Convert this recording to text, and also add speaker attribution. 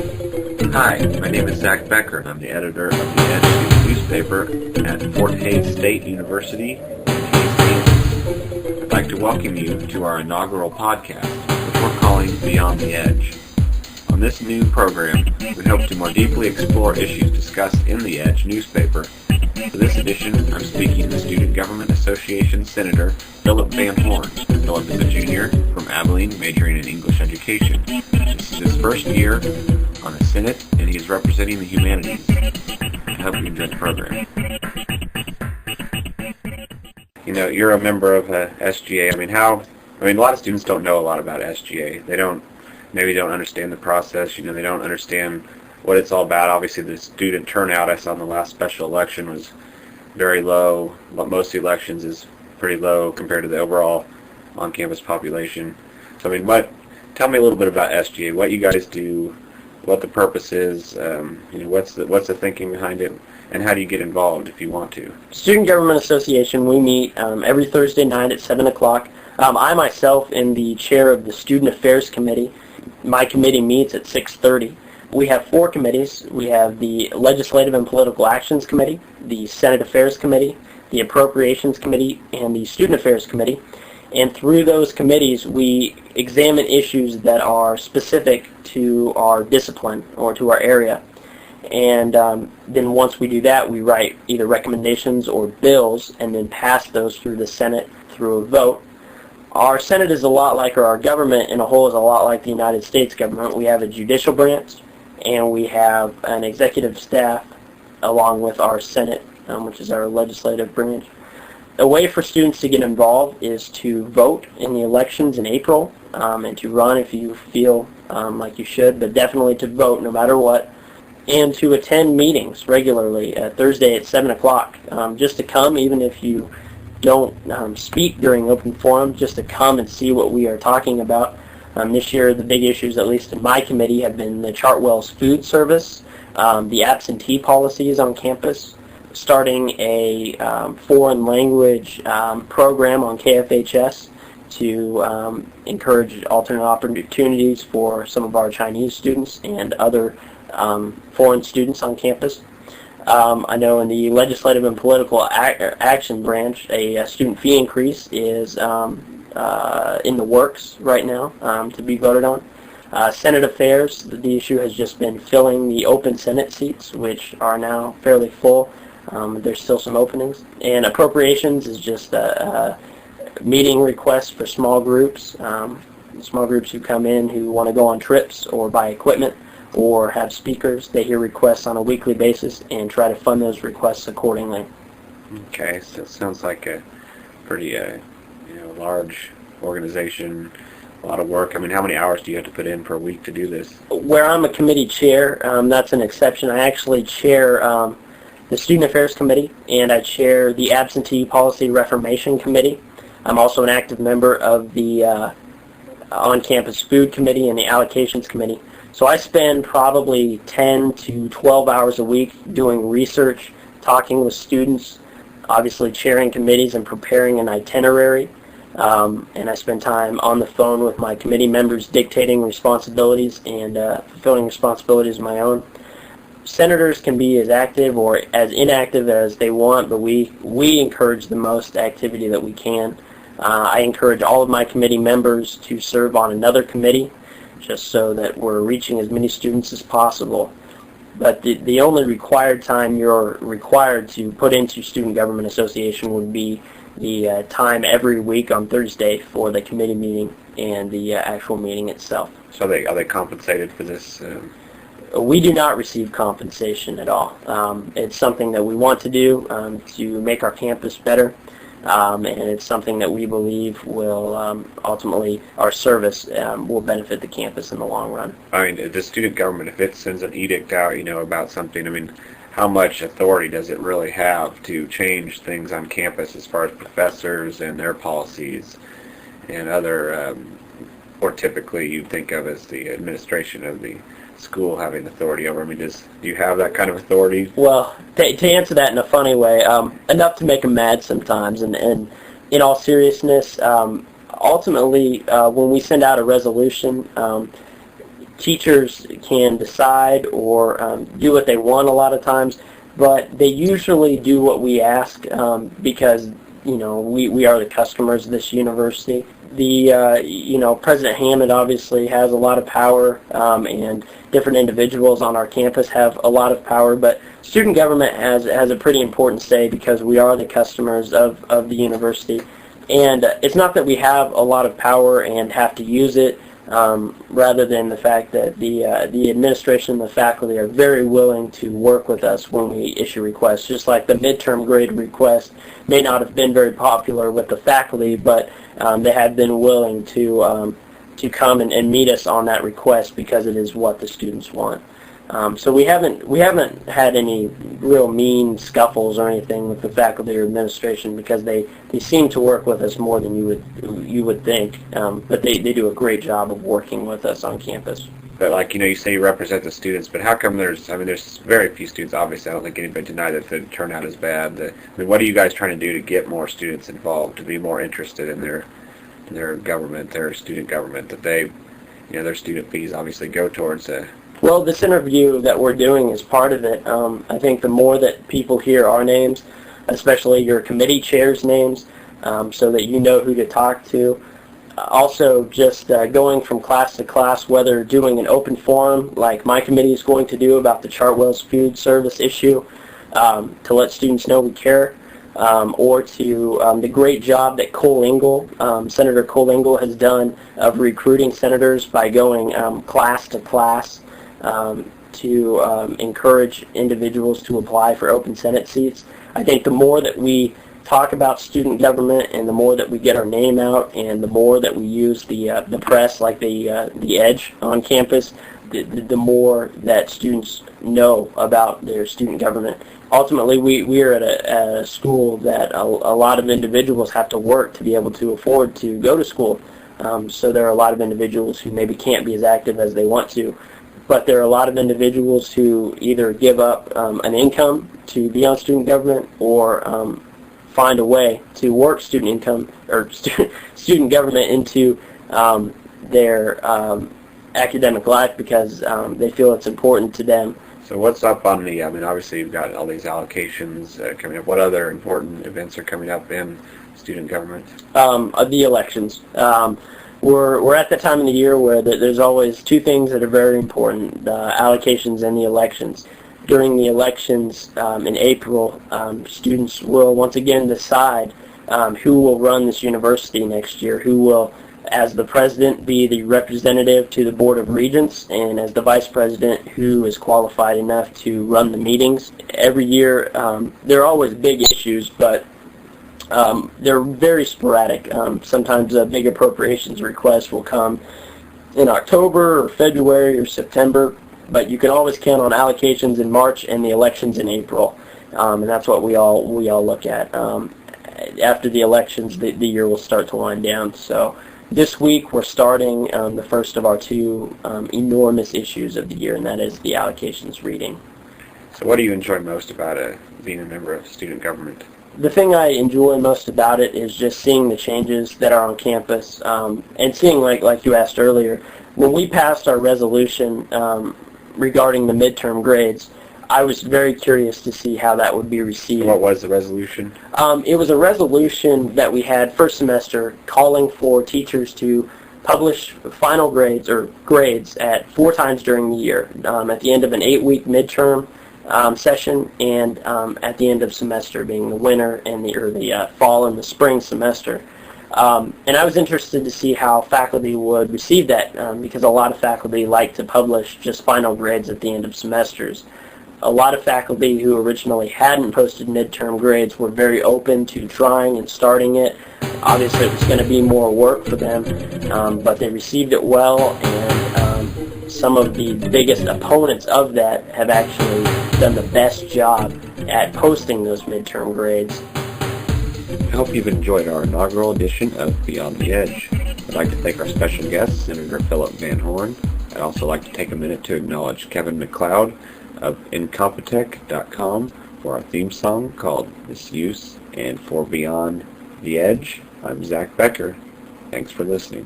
Speaker 1: Hi, my name is Zach Becker, and I'm the editor of the Edge newspaper at Fort Hays State University in Hays, Kansas. I'd like to welcome you to our inaugural podcast, which we're calling Beyond the Edge. On this new program, we hope to more deeply explore issues discussed in the Edge newspaper. For this edition, I'm speaking to Student Government Association Senator Phillip Van Horn. Phillip is a junior from Abilene, majoring in English education. This is his first year on the Senate, and he is representing the humanities. I hope you enjoy the program. You know, you're a member of SGA. A lot of students don't know a lot about SGA. They maybe don't understand the process. They don't understand what it's all about. Obviously, the student turnout I saw in the last special election was very low. Most elections is pretty low compared to the overall on-campus population. So, tell me a little bit about SGA, what you guys do, what the purpose is, what's the thinking behind it, and how do you get involved if you want to?
Speaker 2: Student Government Association, we meet every Thursday night at 7 o'clock. I myself am the chair of the Student Affairs Committee. My committee meets at 6:30. We have 4 committees. We have the Legislative and Political Actions Committee, the Senate Affairs Committee, the Appropriations Committee, and the Student Affairs Committee. And through those committees, we examine issues that are specific to our discipline or to our area. And then once we do that, we write either recommendations or bills and then pass those through the Senate through a vote. Our Senate is a lot like, or our government in a whole is a lot like the United States government. We have a judicial branch, and we have an executive staff along with our Senate, which is our legislative branch. A way for students to get involved is to vote in the elections in April and to run if you feel like you should, but definitely to vote no matter what, and to attend meetings regularly Thursday at 7 o'clock. Just to come, even if you don't speak during open forum, just to come and see what we are talking about. This year, the big issues, at least in my committee, have been the Chartwell's food service, the absentee policies on campus, starting a foreign language program on KFHS to encourage alternate opportunities for some of our Chinese students and other foreign students on campus. I know in the Legislative and Political Action branch, a student fee increase is in the works right now to be voted on. Senate Affairs, the issue has just been filling the open Senate seats, which are now fairly full. There's still some openings. And Appropriations is just a meeting request for small groups who come in who want to go on trips or buy equipment or have speakers. They hear requests on a weekly basis and try to fund those requests accordingly.
Speaker 1: Okay, so it sounds like a pretty large organization, a lot of work. How many hours do you have to put in per week to do this?
Speaker 2: Where I'm a committee chair, that's an exception. I actually chair the Student Affairs Committee, and I chair the Absentee Policy Reformation Committee. I'm also an active member of the On-Campus Food Committee and the Allocations Committee. So I spend probably 10 to 12 hours a week doing research, talking with students, obviously chairing committees and preparing an itinerary. And I spend time on the phone with my committee members dictating responsibilities and fulfilling responsibilities of my own. Senators can be as active or as inactive as they want, but we encourage the most activity that we can. I encourage all of my committee members to serve on another committee just so that we're reaching as many students as possible. But the only required time you're required to put into Student Government Association would be the time every week on Thursday for the committee meeting and the actual meeting itself.
Speaker 1: So are they compensated for this?
Speaker 2: We do not receive compensation at all. It's something that we want to do to make our campus better, and it's something that we believe will ultimately, our service will benefit the campus in the long run.
Speaker 1: The student government, if it sends an edict out, about something, how much authority does it really have to change things on campus as far as professors and their policies and other, or typically you think of as the administration of the school having authority over? Do you have that kind of authority?
Speaker 2: Well, to answer that in a funny way, enough to make them mad sometimes. And in all seriousness, ultimately, when we send out a resolution, teachers can decide or do what they want a lot of times, but they usually do what we ask because we are the customers of this university. President Hammond obviously has a lot of power, and different individuals on our campus have a lot of power, but student government has a pretty important say because we are the customers of the university. And it's not that we have a lot of power and have to use it, rather than the fact that the administration and the faculty are very willing to work with us when we issue requests. Just like the midterm grade request may not have been very popular with the faculty, but they have been willing to come and meet us on that request because it is what the students want. So we haven't had any real mean scuffles or anything with the faculty or administration because they seem to work with us more than you would think. But they do a great job of working with us on campus.
Speaker 1: But you say you represent the students, but how come there's very few students, obviously. I don't think anybody denied that the turnout is bad. What are you guys trying to do to get more students involved, to be more interested in their government, their student government, that their student fees obviously go towards
Speaker 2: Well, this interview that we're doing is part of it. I think the more that people hear our names, especially your committee chairs' names, so that you know who to talk to. Also, just going from class to class, whether doing an open forum like my committee is going to do about the Chartwell's food service issue to let students know we care, or to the great job that Senator Cole Ingle has done of recruiting senators by going class to class to encourage individuals to apply for open Senate seats. I think the more that we talk about student government and the more that we get our name out and the more that we use the press like the Edge on campus, the more that students know about their student government. Ultimately, we are at a school that a lot of individuals have to work to be able to afford to go to school. So there are a lot of individuals who maybe can't be as active as they want to. But there are a lot of individuals who either give up an income to be on student government or find a way to work student income or student government into their academic life because they feel it's important to them.
Speaker 1: So what's up on obviously you've got all these allocations coming up. What other important events are coming up in student government?
Speaker 2: The elections. We're at the time of the year where there's always two things that are very important, the allocations and the elections. During the elections in April, students will once again decide who will run this university next year, who will, as the president, be the representative to the Board of Regents, and as the vice president, who is qualified enough to run the meetings. Every year, there are always big issues, but they're very sporadic. Sometimes a big appropriations request will come in October or February or September, but you can always count on allocations in March and the elections in April, and that's what we all look at. After the elections, the year will start to wind down. So this week we're starting the first of our two enormous issues of the year, and that is the allocations reading.
Speaker 1: So what do you enjoy most about being a member of student government?
Speaker 2: The thing I enjoy most about it is just seeing the changes that are on campus, and seeing, like you asked earlier, when we passed our resolution regarding the midterm grades, I was very curious to see how that would be received.
Speaker 1: What was the resolution?
Speaker 2: It was a resolution that we had first semester calling for teachers to publish final grades or grades at 4 times during the year, at the end of an 8-week midterm session and at the end of semester, being the winter and the fall and the spring semester. And I was interested to see how faculty would receive that because a lot of faculty like to publish just final grades at the end of semesters. A lot of faculty who originally hadn't posted midterm grades were very open to trying and starting it. Obviously it was going to be more work for them, but they received it well, and some of the biggest opponents of that have actually done the best job at posting those midterm grades.
Speaker 1: I hope you've enjoyed our inaugural edition of Beyond the Edge. I'd like to thank our special guest, Senator Phillip Van Horn. I'd also like to take a minute to acknowledge Kevin McLeod of Incompetech.com for our theme song called Misuse, and for Beyond the Edge, I'm Zach Becker. Thanks for listening.